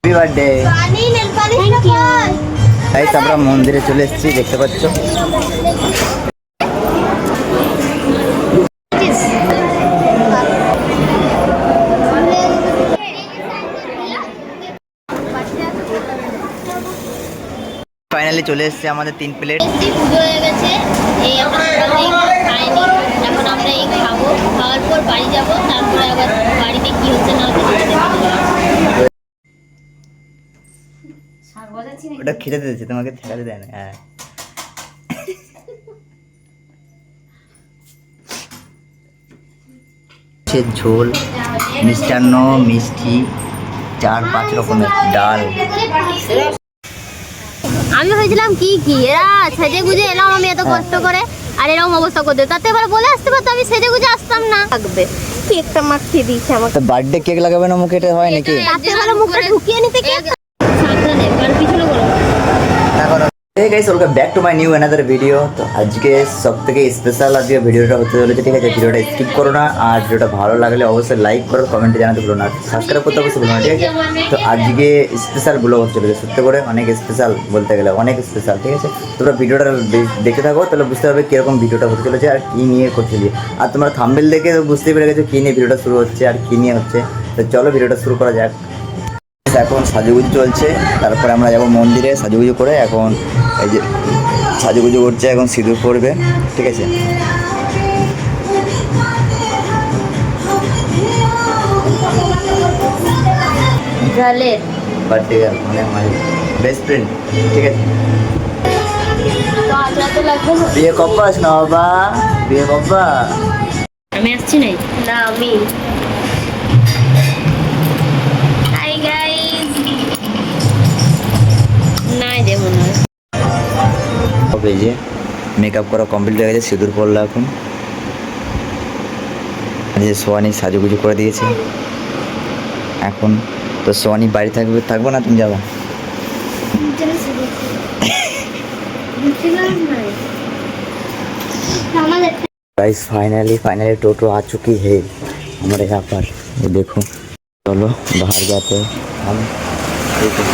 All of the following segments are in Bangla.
Happy birthday. গাইস আমরা মন্দিরে চলে এসেছি, দেখতে পাচ্ছ। ফাইনালি চলে এসেছে আমাদের 3 প্লেট। পুজো হয়ে গেছে, এই আমরা খাইনি, এখন আমরা এই খাবো, খাওয়ার পর বাড়ি যাবো, তারপরে আবার বাড়িতে কি হচ্ছে না ওটা খেতে দিয়েছে, তোমাকে খেতে দেয় না। হ্যাঁ ঝোল, মিষ্টান্ন, মিষ্টি, 4-5 রকমের ডাল। আমি হয়েছিলাম কি এরা সেজে গুজে এলাম, আমি এত কষ্ট করে, আর এরকম অবস্থা করতে, তাতে এবার বলে আসতে পারতো আমি সেজে গুজে আসতাম না। থাকবে কেকটা মাখিয়ে দিয়েছে আমাকে। বার্থডে কেক লাগাবে না মুখে, এটা হয় নাকি? তাতে ভালো মুখটা ঢুকিয়ে নিতে কেক। সাবধানে কার পিছনে করো। Hey guys, welcome back to my new another video। তো আজকে সবথেকে স্পেশাল আজকে ভিডিওটা হতে চলেছে, ঠিক আছে? ভিডিওটা স্কিপ করো না, আর ভিডিওটা ভালো লাগলে অবশ্যই লাইক করো, কমেন্টে জানাতে ভুলো না, সাবস্ক্রাইব করতে অবশ্যই ভুলো না, ঠিক আছে? তো আজকে স্পেশাল ব্লগ হতে চলেছে, সত্যি করে অনেক স্পেশাল, বলতে গেলে অনেক স্পেশাল, ঠিক আছে? তোমরা ভিডিওটা দেখতে থাকো, তাহলে বুঝতে পারবে কীরকম ভিডিওটা হতে চলেছে আর কী নিয়ে করতে চলেছে। আর তোমরা থাম্বনেল দেখে বুঝতে পেরে গেছো কী নিয়ে ভিডিওটা শুরু হচ্ছে আর কী নিয়ে হচ্ছে। তো চলো ভিডিওটা শুরু করা যাক। এখন সাজুগুজু চলছে, তারপরে আমরা যাবো মন্দিরে সাজুগুজু করে। এখন এই যে সাজুগুজু করছে, এখন সিঁদুর পড়বে, ঠিক আছে? বার্থডে গার্ল মানে আমার বেস্ট ফ্রেন্ড, ঠিক আছে? বিয়ে কবে আস না বাবা, বিয়ে কবে? আমি আসছি নাই না, আমি হাই গাইস নাই দে মনে হয়। এই যে মেকআপ করা কমপ্লিট হয়ে গেছে, সিঁদুর পড়লো এখন। এই যে সোয়ানি সাজুগুজু করে দিয়েছে এখন। তো সোয়ানি বাড়ি থাকবো না, তুমি যাবো? गाइस फाइनली टोटो आ चुकी है हमारे यहाँ पर। ये देखो, चलो बाहर जाते हैं हम, ठीक है?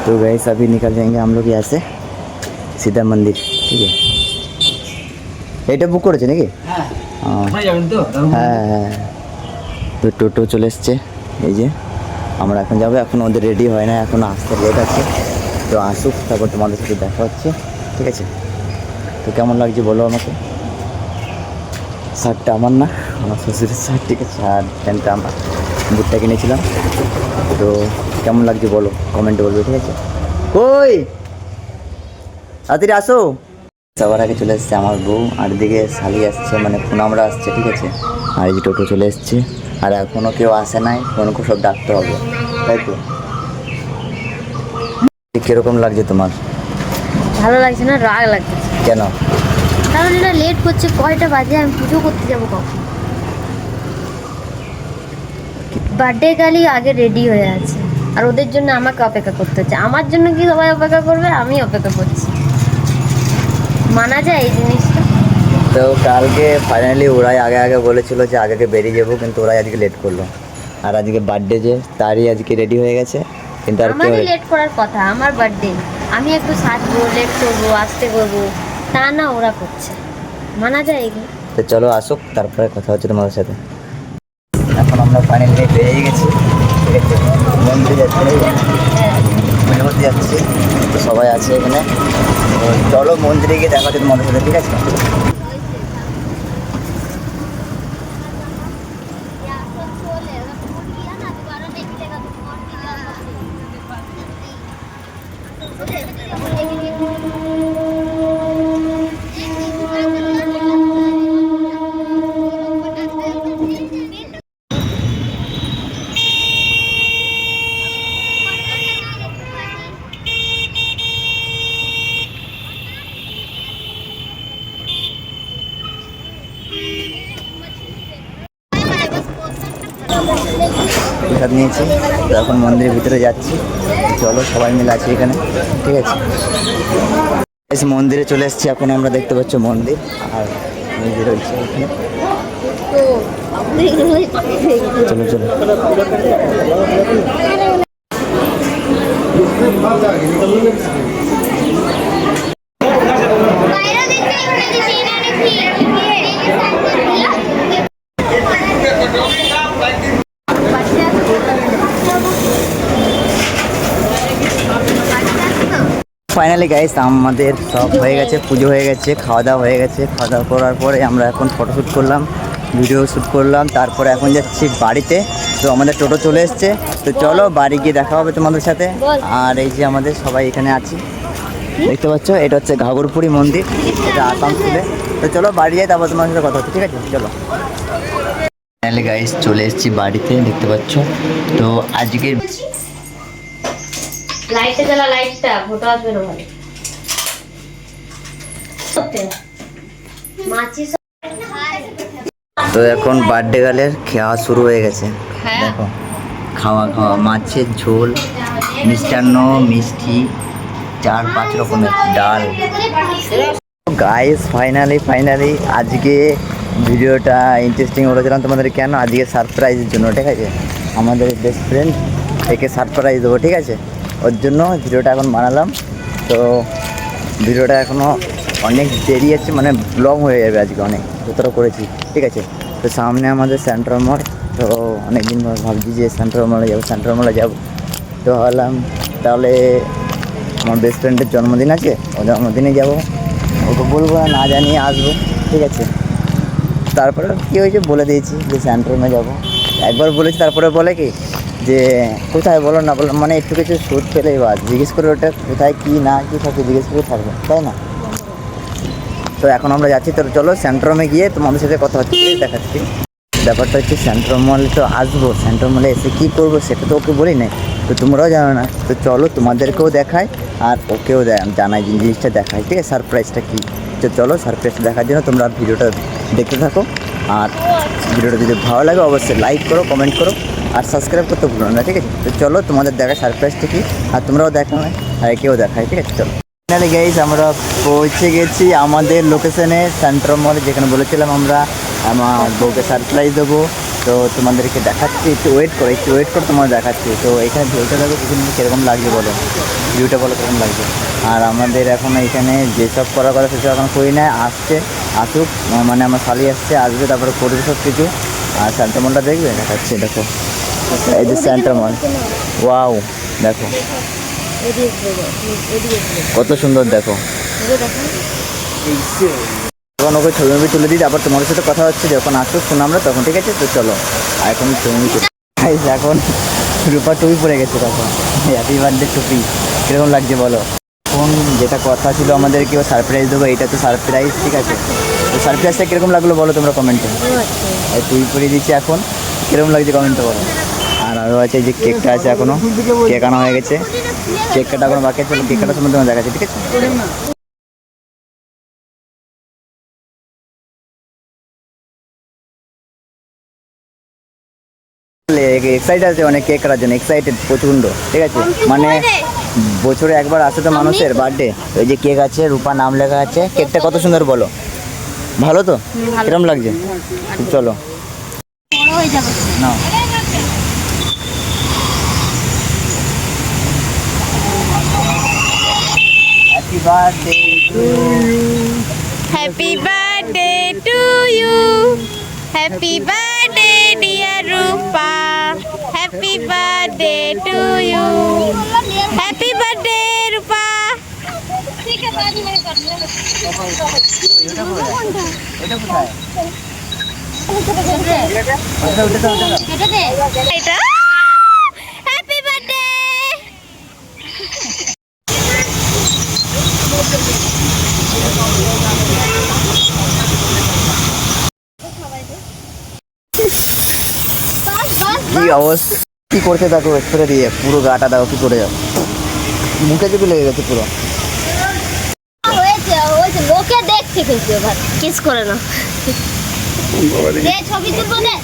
तो गाइस अभी निकल जाएंगे हम लोग यहाँ से सीधा मंदिर, ठीक है? এটা বুক করেছে নাকি? হ্যাঁ হ্যাঁ। তো টোটো চলে এসছে, এই যে আমরা এখন যাবো। এখন ওদের রেডি হয় না, এখন আসতে লেট আছে। তো আসুক, তারপর তোমাদের সাথে দেখা হচ্ছে, ঠিক আছে? তো কেমন লাগছে বলো আমাকে। শার্টটা আমার না, আমার শ্বশুরের শার্ট, ঠিক আছে? আর প্যান্টটা আমার, বুটটা কিনেছিলাম। তো কেমন লাগছে বলো, কমেন্টে বলবে, ঠিক আছে? কই তাড়াতাড়ি আসো। সবার আগে চলে এসছে আমার বউ, আর দিকে শালি আসছে, মানে পুনামরা আসছে, ঠিক আছে? আর এই যে টোটো চলে এসছে, আর এখনও কেউ আসে নাই, ফোনকে সব ডাকতে হবে, তাই তো? কিরকম লাগছে তোমার? ভালো লাগছে না, রাগ লাগছে। কেন? কারণ এটা লেট করছে, কয়টা বাজে, আমি পুজো করতে যাবো কখন? বার্থডে গালি আগে রেডি হয়ে আছে, আর ওদের জন্য আমাকে অপেক্ষা করতে হচ্ছে। আমার জন্য কি সবাই অপেক্ষা করবে? আমি অপেক্ষা করছি, মানা যায় এই জিনিসটা? তো কালকে ফাইনালি ওরাই আগে বলেছিল যে আগে বেরিয়ে যাবো, কিন্তু ওরাই আজকে লেট করলো। আর আজকে বার্থডে যে, তারই আজকে রেডি হয়ে গেছে, কিন্তু আর আমারই লেট করার কথা, আমার বার্থডে, আমি একটু সাজবো, লেট করবো, আসতে করবো, তা না ওরা করছে, মানা যায় এগুলো? তো চলো আসুক, তারপরে কথা হচ্ছে তোমাদের সাথে। এখন আমরা ফাইনালি বেরিয়ে গেছি, ঠিক আছে? মন্দিরে যাচ্ছি, তো সবাই আছে এখানে। তো চলো মন্দিরে গিয়ে দেখা হচ্ছে তোমাদের সাথে, ঠিক আছে? প্রসাদ নিয়েছি, তো এখন মন্দিরের ভিতরে যাচ্ছি। চলো সবাই মিলে আছি এখানে, ঠিক আছে? এসে মন্দিরে চলে এসেছি এখন, আমরা দেখতে পাচ্ছ মন্দির, আর মন্দির রয়েছে এখানে। চলো চলো। ফাইনালি গাইস আমাদের সব হয়ে গেছে, পুজো হয়ে গেছে, খাওয়া দাওয়া হয়ে গেছে। খাওয়া দাওয়া করার পরে আমরা এখন ফটোশ্যুট করলাম, ভিডিও শ্যুট করলাম, তারপরে এখন যাচ্ছি বাড়িতে। তো আমাদের টোটো চলে এসছে, তো চলো বাড়ি গিয়ে দেখা হবে তোমাদের সাথে। আর এই যে আমাদের সবাই এখানে আছি, দেখতে পাচ্ছ এটা হচ্ছে ঘাগরপুরি মন্দির, এটা আসানসোলে। তো চলো বাড়ি যাই, তারপর তোমার সাথে কথা হচ্ছে, ঠিক আছে চলো। ফাইনালি গাইস চলে এসেছি বাড়িতে, দেখতে পাচ্ছ। তো আজকের লাইটটা জ্বালা, লাইটটা ফটো আসবে না ভালো। মাছি তো এখন বার্থডে গার্লের খাওয়া শুরু হয়ে গেছে। দেখো খাওয়া খাওয়া, মাছের ঝোল, মিষ্টান্ন, মিষ্টি, 4-5 রকমের ডাল। গাইস ফাইনালি আজকে ভিডিওটা ইন্টারেস্টিং বলেছিলাম তোমাদের, কেন আজকে সারপ্রাইজের জন্য, ঠিক আছে। আমাদের বেস্ট ফ্রেন্ড একে সারপ্রাইজ দেবো, ঠিক আছে। ওর জন্য ভিডিওটা এখন বানালাম। তো ভিডিওটা এখনও অনেক দেরি আছে, মানে লং হয়ে যাবে আজকে, অনেক যতটা করেছি, ঠিক আছে। তো সামনে আমাদের সেন্ট্রাল মল, তো অনেকদিন ভাবছি যে সেন্ট্রাল মলে যাবো। তো ভাবলাম তাহলে আমার বেস্ট ফ্রেন্ডের জন্মদিন আছে, ও জন্মদিনে যাবো, ওকে বলবো না জানিয়ে আসবো, ঠিক আছে। তারপরে কী হয়েছে বলে দিয়েছি যে সেন্ট্রাল মলে যাবো। একবার বলেছি, তারপরে বলে কি যে কোথায় বলো না বলো, মানে একটু কিছু সুদ পেলেই বাদ, জিজ্ঞেস করে ওটা কোথায় কী না কী থাকে জিজ্ঞেস করে থাকবে, তাই না। তো এখন আমরা যাচ্ছি, তো চলো সেন্ট্রামে গিয়ে তোমাদের সাথে কথা হচ্ছে, দেখাচ্ছি। ব্যাপারটা হচ্ছে সেন্ট্রাল মলে তো আসবো, সেন্ট্রাল মলে এসে কী করবো সেটা তো ওকে বলি নাই, তো তোমরাও জানো না। তো চলো তোমাদেরকেও দেখায় আর ওকেও জানাই, জিনিসটা দেখায়, ঠিক আছে, সারপ্রাইজটা কী। তো চলো সারপ্রাইজটা দেখার জন্য তোমরা ভিডিওটা দেখতে থাকো। আর ভিডিওটা যদি ভালো লাগে অবশ্যই লাইক করো, কমেন্ট করো আর সাবস্ক্রাইব করতে ভুলো না, ঠিক আছে। তো চলো তোমাদের দেখা সারপ্রাইজটা কী, আর তোমরাও দেখাবে আর একেও দেখায়, ঠিক আছে চলো। ফাইনালি গাইস আমরা পৌঁছে গেছি আমাদের লোকেশনে, সেন্ট্রাল মলে, যেখানে বলেছিলাম আমরা আমার বউকে সারপ্রাইজ দেবো। তো তোমাদেরকে দেখাচ্ছি, একটু ওয়েট করো তোমাদের দেখাচ্ছি। তো এখানে ভিউটা দেখো পিছনে কীরকম লাগছে বলো, ভিউটা বলো কীরকম লাগছে। আর আমাদের এখন এখানে যেসব করা সেসব এখন করি না, আসুক, মানে আমার শালি আসবে, তারপরে করবে সব কিছু। আর সেন্ট্রাল মলটা দেখবে, দেখাচ্ছি দেখো, এই যে সেন্ট্রাল মল, ওয়াও দেখো কত সুন্দর, দেখো। তখন ওকে ছবি তুলে দিই, তারপর তোমাদের সাথে কথা হচ্ছে যখন আসুক শোনো আমরা তখন, ঠিক আছে। তো চলো এখন ছবি এখন রূপা টুপি পরে গেছে, তখন হ্যাপি বার্থডে টুপি, কীরকম লাগছে বলো। এখন যেটা কথা ছিল আমাদের কেউ সারপ্রাইজ দেবো, এটা তো সারপ্রাইজ, ঠিক আছে। তো সারপ্রাইজটা কীরকম লাগলো বলো তোমরা কমেন্টে। টুপি পরিয়ে দিচ্ছি এখন, কীরকম লাগছে কমেন্টে বলো। আর আরও আছে যে কেকটা আছে, এখনও কেক আনা হয়ে গেছে, কেক কাটা এখনো বাকি আছে, কেক কাটার সময় তোমার দেখাচ্ছি, ঠিক আছে। এক্সাইটেড আছে অনেক কেক কাটার জন্য, এক্সাইটেড প্রচণ্ড, ঠিক আছে। মানে বছরে একবার আসে তো মানুষের বার্থডে, ওই যে কেক আছে, রূপা নাম লেখা আছে, কেকটা কত সুন্দর বলো, ভালো তো, কিরম লাগছে। চলো না, happy birthday to you, Happy birthday to you. Happy birthday dear Rupa. Happy birthday to you. Happy birthday Rupa. এটা Happy birthday. কি অবস্থা, কি করতে থাকো স্প্রে দিয়ে পুরো গাটা দাও, কি করে যাও, মুখে চুপি লেগে গেছে পুরো। লোকে দেখছে কিন্তু এবার কিস করে না, ছবি তুলবো না।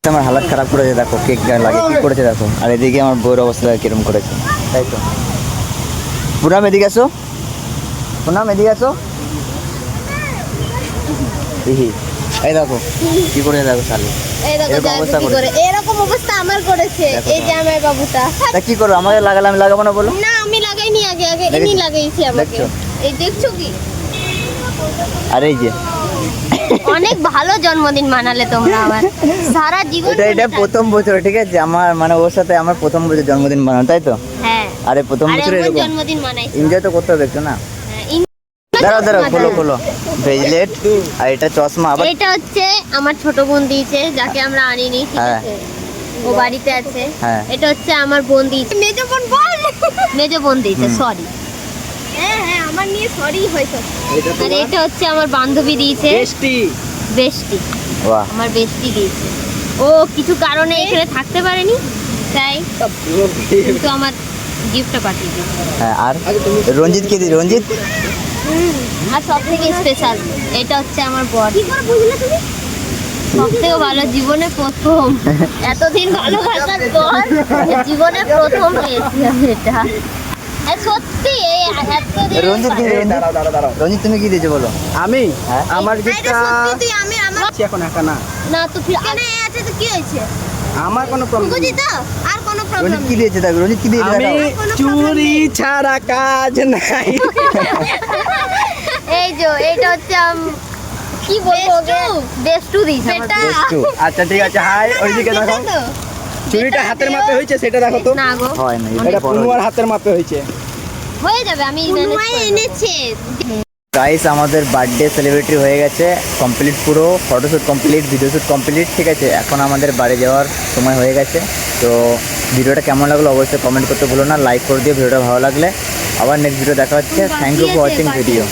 আমার হালাত খারাপ করেছে, দেখো কেক লাগে কি করেছে দেখো। আর এদিকে আমার বউয়ের অবস্থা কিরম করেছে, তাই তো। পুনাম এদিকে আসো, পুনাম এদিকে আসো, এই দেখো কি করে দেখো শালি এই দেখো এরকম জামাই অবস্থা কি করে, এরকম অবস্থা আমার করেছে দেখো এই তো। জামাই বাবুটা। তা কি করবো আমাকে লাগালে আমি লাগাবো না বলো না আমি লাগাইনি, আগে আগে ইনি দেখেছো? লাগাইছি আমাকে। দেখছো? এই দেখছো কি আর এই যে অনেক ভালো জন্মদিন মানালে তোমরা আমার সারা জীবন এটা মনে থাকবে। প্রথম বছর ঠিক আছে আমার মানে ওর সাথে আমার প্রথম বছর জন্মদিন বানানো তাই তো হ্যাঁ আরে প্রথম আর বছর এমন এরকম জন্মদিন মানাইছি এনজয় তো করতে হবে একটু না হ্যাঁ, দাঁড়াও দাঁড়াও খোলো ব্রেসলেট আর এটা চশমা আবার এটা হচ্ছে আমার ছোট বোন দিয়েছে, যাকে আমরা আনিনি, ঠিক হ্যাঁ। আছে, ও বাড়িতে আছে। হ্যাঁ। এটা হচ্ছে আমার বোন দিয়েছে, মেজো বোন বল। মেজো বোন দিয়েছে, সরি। হ্যাঁ হ্যাঁ আমার নিয়ে সরি হয়েছে। আর এটা হচ্ছে আমার বান্ধবী দিয়েছে, বেস্টি, বাহ আমার বেস্টি দিয়েছে। ও কিছু কারণে এখানে থাকতে পারেনি, তাই কিন্তু আমার গিফটটা পাঠিয়ে দিয়েছে। হ্যাঁ আর রঞ্জিত কি দিই রঞ্জিত আর সব থেকে স্পেশাল এটা হচ্ছে আমার বর। কি করে বুঝলে তুমি? সব থেকে ভালো, জীবনে প্রথম, এতদিন ভালোবাসার পর জীবনে প্রথম পেয়েছি আমি এটা। আর সত্যি এই এতদিন রঞ্জিত কি দিয়েছে রঞ্জিত তুমি কি দিয়েছো বলো আমি হ্যাঁ? আমার এটা গিফটটা সত্যি তুই আমার এখন একা না, না তো ফির কেন এ আছে তো কি হয়েছে? আমার কোনো প্রবলেম বুঝি তো আর কোনো প্রবলেম রঞ্জিত কি দিয়েছে দেখো রঞ্জিত কি দিয়েছে আমি দেখাও। কোনো চুরি ছাড়া কাজ নাই। এই যে এটা হচ্ছে কি বলবো ওকে, বেস্টু দিয়েছে আমার। বেটা। বেস্টু। আচ্ছা ঠিক আছে, হাই ওইদিকে দেখো, চুরিটা হাতের মাপে হয়েছে সেটা দেখো তো। না গো, হয় না এটা পুনুয়ার হাতের মাপে হয়েছে। হয়ে যাবে, আমি manage কুনুয়াই করে নেবো। এনেছে। গাইস আমাদের বার্থডে সেলিব্রেটি হয়ে গেছে কমপ্লিট, পুরো photoshoot complete, video shoot complete, ঠিক আছে। এখন আমাদের বাড়ি যাওয়ার সময় হয়ে গেছে। তো ভিডিওটা কেমন লাগলো অবশ্যই কমেন্ট করতে ভুলো না, লাইক করে দিও ভিডিওটা ভালো লাগলে। আবার নেক্সট ভিডিও দেখা হচ্ছে। Thank you for watching video.